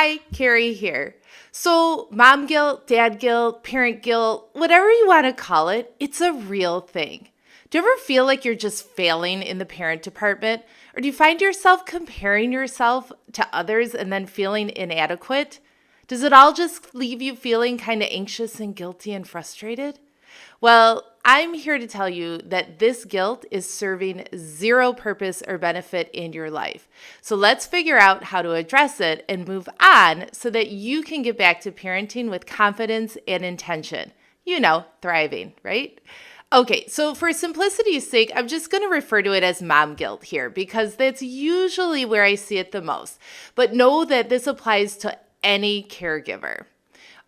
Hi, Carrie here. So, mom guilt, dad guilt, parent guilt, whatever you want to call it, it's a real thing. Do you ever feel like you're just failing in the parent department? Or do you find yourself comparing yourself to others and then feeling inadequate? Does it all just leave you feeling kind of anxious and guilty and frustrated? Well, I'm here to tell you that this guilt is serving zero purpose or benefit in your life. So let's figure out how to address it and move on so that you can get back to parenting with confidence and intention. You know, thriving, right? Okay, so for simplicity's sake, I'm just going to refer to it as mom guilt here because that's usually where I see it the most. But know that this applies to any caregiver.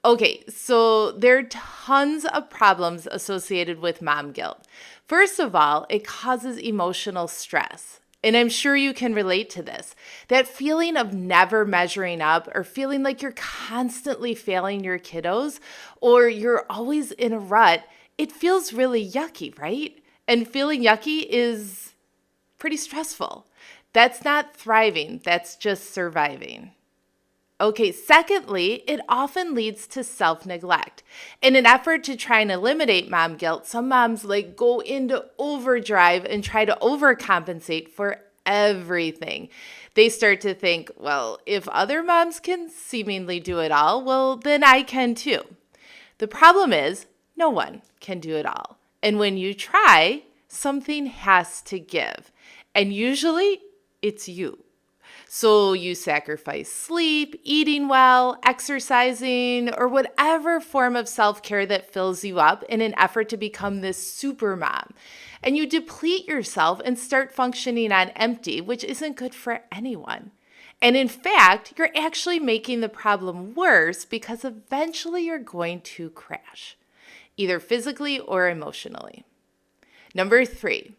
Okay, so there are tons of problems associated with mom guilt. First of all, it causes emotional stress. And I'm sure you can relate to this. That feeling of never measuring up or feeling like you're constantly failing your kiddos or you're always in a rut, it feels really yucky, right? And feeling yucky is pretty stressful. That's not thriving, that's just surviving. Okay, secondly, it often leads to self-neglect. In an effort to try and eliminate mom guilt, some moms go into overdrive and try to overcompensate for everything. They start to think, well, if other moms can seemingly do it all, well, then I can too. The problem is, no one can do it all. And when you try, something has to give. And usually, it's you. So you sacrifice sleep, eating well, exercising, or whatever form of self-care that fills you up in an effort to become this super mom. And you deplete yourself and start functioning on empty, which isn't good for anyone. And in fact, you're actually making the problem worse because eventually you're going to crash, either physically or emotionally. Number 3.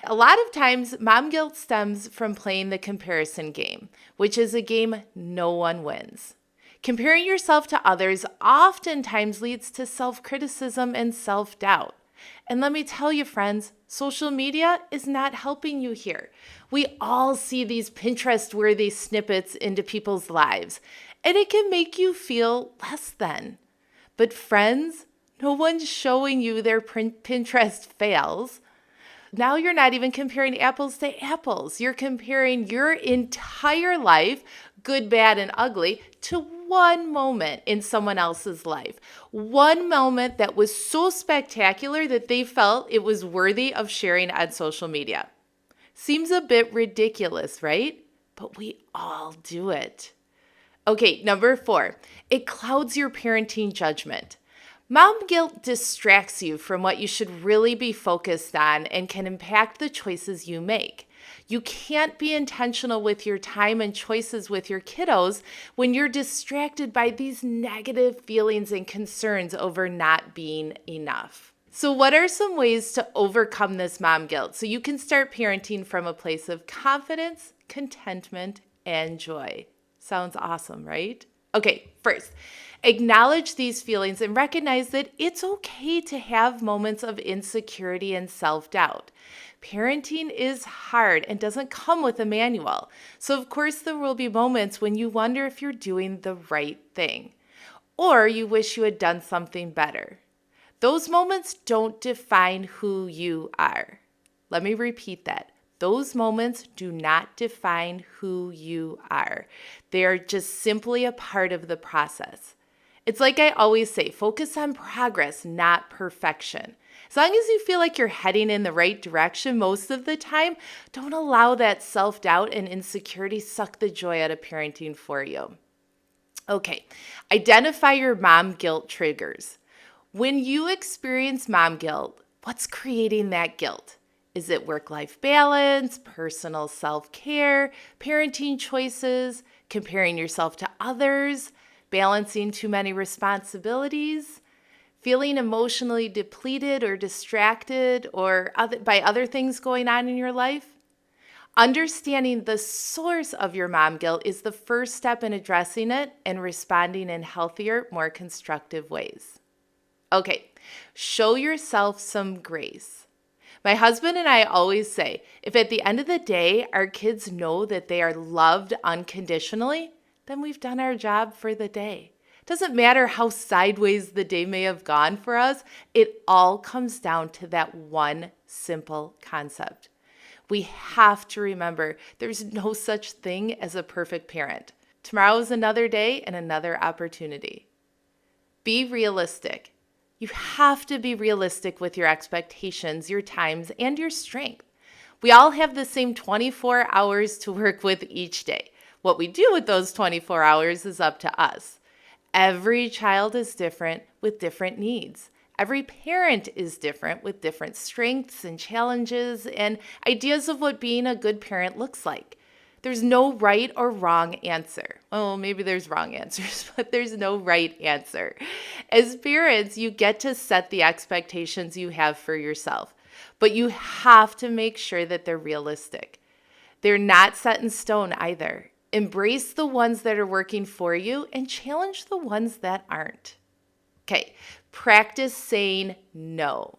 A lot of times, mom guilt stems from playing the comparison game, which is a game no one wins. Comparing yourself to others oftentimes leads to self-criticism and self-doubt. And let me tell you, friends, social media is not helping you here. We all see these Pinterest-worthy snippets into people's lives, and it can make you feel less than. But friends, no one's showing you their Pinterest fails. Now you're not even comparing apples to apples. You're comparing your entire life, good, bad, and ugly, to one moment in someone else's life. One moment that was so spectacular that they felt it was worthy of sharing on social media. Seems a bit ridiculous, right? But we all do it. Okay, number 4, it clouds your parenting judgment. Mom guilt distracts you from what you should really be focused on and can impact the choices you make. You can't be intentional with your time and choices with your kiddos when you're distracted by these negative feelings and concerns over not being enough. So what are some ways to overcome this mom guilt so you can start parenting from a place of confidence, contentment, and joy? Sounds awesome, right? Okay, first, acknowledge these feelings and recognize that it's okay to have moments of insecurity and self-doubt. Parenting is hard and doesn't come with a manual. So of course there will be moments when you wonder if you're doing the right thing or you wish you had done something better. Those moments don't define who you are. Let me repeat that. Those moments do not define who you are. They are just simply a part of the process. It's like I always say, focus on progress, not perfection. As long as you feel like you're heading in the right direction most of the time, don't allow that self-doubt and insecurity suck the joy out of parenting for you. Okay, identify your mom guilt triggers. When you experience mom guilt, what's creating that guilt? Is it work-life balance, personal self-care, parenting choices, comparing yourself to others, balancing too many responsibilities, feeling emotionally depleted or distracted or by other things going on in your life? Understanding the source of your mom guilt is the first step in addressing it and responding in healthier, more constructive ways. Okay, show yourself some grace. My husband and I always say, if at the end of the day, our kids know that they are loved unconditionally, then we've done our job for the day. Doesn't matter how sideways the day may have gone for us, it all comes down to that one simple concept. We have to remember there's no such thing as a perfect parent. Tomorrow is another day and another opportunity. Be realistic. You have to be realistic with your expectations, your times, and your strength. We all have the same 24 hours to work with each day. What we do with those 24 hours is up to us. Every child is different with different needs. Every parent is different with different strengths and challenges and ideas of what being a good parent looks like. There's no right or wrong answer. Oh, maybe there's wrong answers, but there's no right answer. As parents, you get to set the expectations you have for yourself, but you have to make sure that they're realistic. They're not set in stone either. Embrace the ones that are working for you and challenge the ones that aren't. Okay, practice saying no.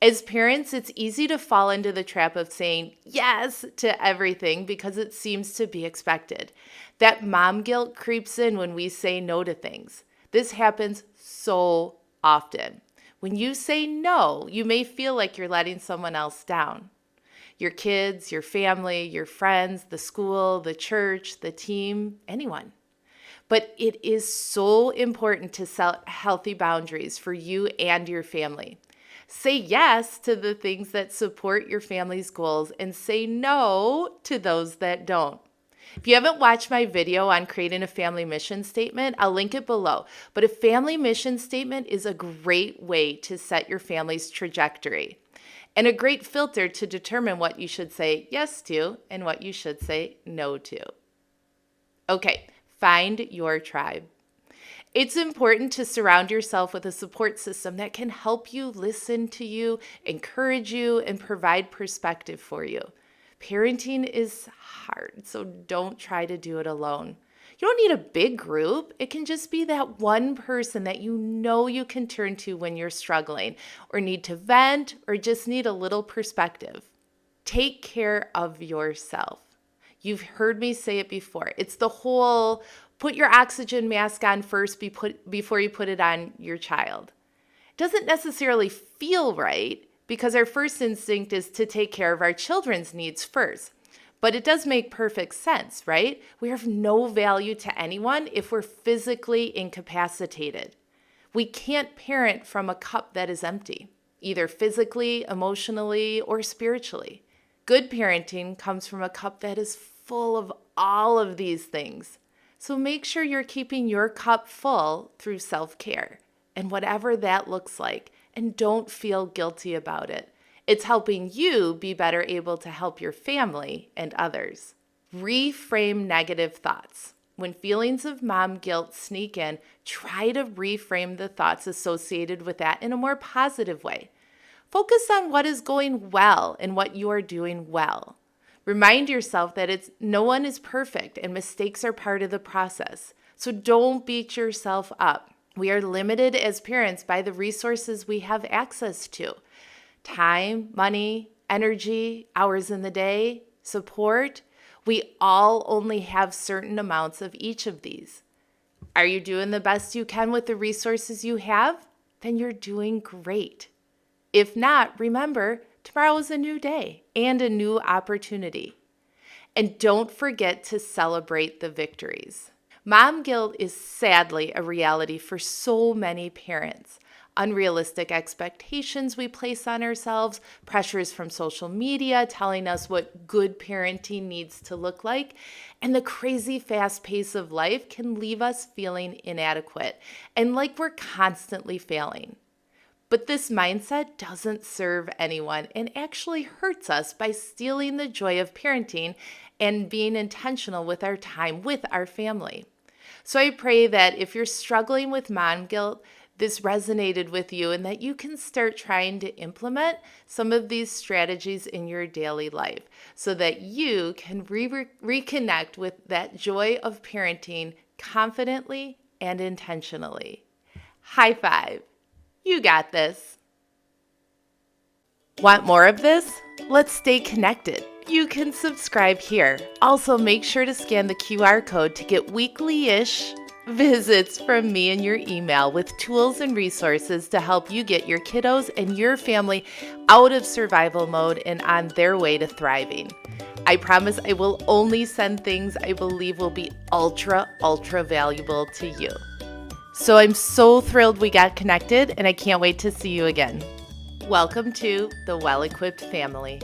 As parents, it's easy to fall into the trap of saying yes to everything because it seems to be expected. That mom guilt creeps in when we say no to things. This happens so often. When you say no, you may feel like you're letting someone else down. Your kids, your family, your friends, the school, the church, the team, anyone. But it is so important to set healthy boundaries for you and your family. Say yes to the things that support your family's goals and say no to those that don't. If you haven't watched my video on creating a family mission statement, I'll link it below. But a family mission statement is a great way to set your family's trajectory and a great filter to determine what you should say yes to and what you should say no to. Okay, find your tribe. It's important to surround yourself with a support system that can help you, listen to you, encourage you, and provide perspective for you. Parenting is hard, so don't try to do it alone. You don't need a big group. It can just be that one person that you know you can turn to when you're struggling or need to vent or just need a little perspective. Take care of yourself. You've heard me say it before. It's the whole put your oxygen mask on first before you put it on your child. It doesn't necessarily feel right because our first instinct is to take care of our children's needs first. But it does make perfect sense, right? We are of no value to anyone if we're physically incapacitated. We can't parent from a cup that is empty, either physically, emotionally, or spiritually. Good parenting comes from a cup that is full of all of these things. So make sure you're keeping your cup full through self-care and whatever that looks like, and don't feel guilty about it. It's helping you be better able to help your family and others. Reframe negative thoughts. When feelings of mom guilt sneak in, try to reframe the thoughts associated with that in a more positive way. Focus on what is going well and what you are doing well. Remind yourself that no one is perfect and mistakes are part of the process. So don't beat yourself up. We are limited as parents by the resources we have access to. Time, money, energy, hours in the day, support. We all only have certain amounts of each of these. Are you doing the best you can with the resources you have? Then you're doing great. If not, remember, tomorrow is a new day and a new opportunity. And don't forget to celebrate the victories. Mom guilt is sadly a reality for so many parents. Unrealistic expectations we place on ourselves, pressures from social media telling us what good parenting needs to look like, and the crazy fast pace of life can leave us feeling inadequate and like we're constantly failing. But this mindset doesn't serve anyone and actually hurts us by stealing the joy of parenting and being intentional with our time with our family. So I pray that if you're struggling with mom guilt, this resonated with you and that you can start trying to implement some of these strategies in your daily life so that you can reconnect with that joy of parenting confidently and intentionally. High five. You got this. Want more of this? Let's stay connected. You can subscribe here. Also, make sure to scan the QR code to get weekly-ish visits from me in your email with tools and resources to help you get your kiddos and your family out of survival mode and on their way to thriving. I promise I will only send things I believe will be ultra valuable to you. So I'm so thrilled we got connected, and I can't wait to see you again. Welcome to the Well-Equipped Family.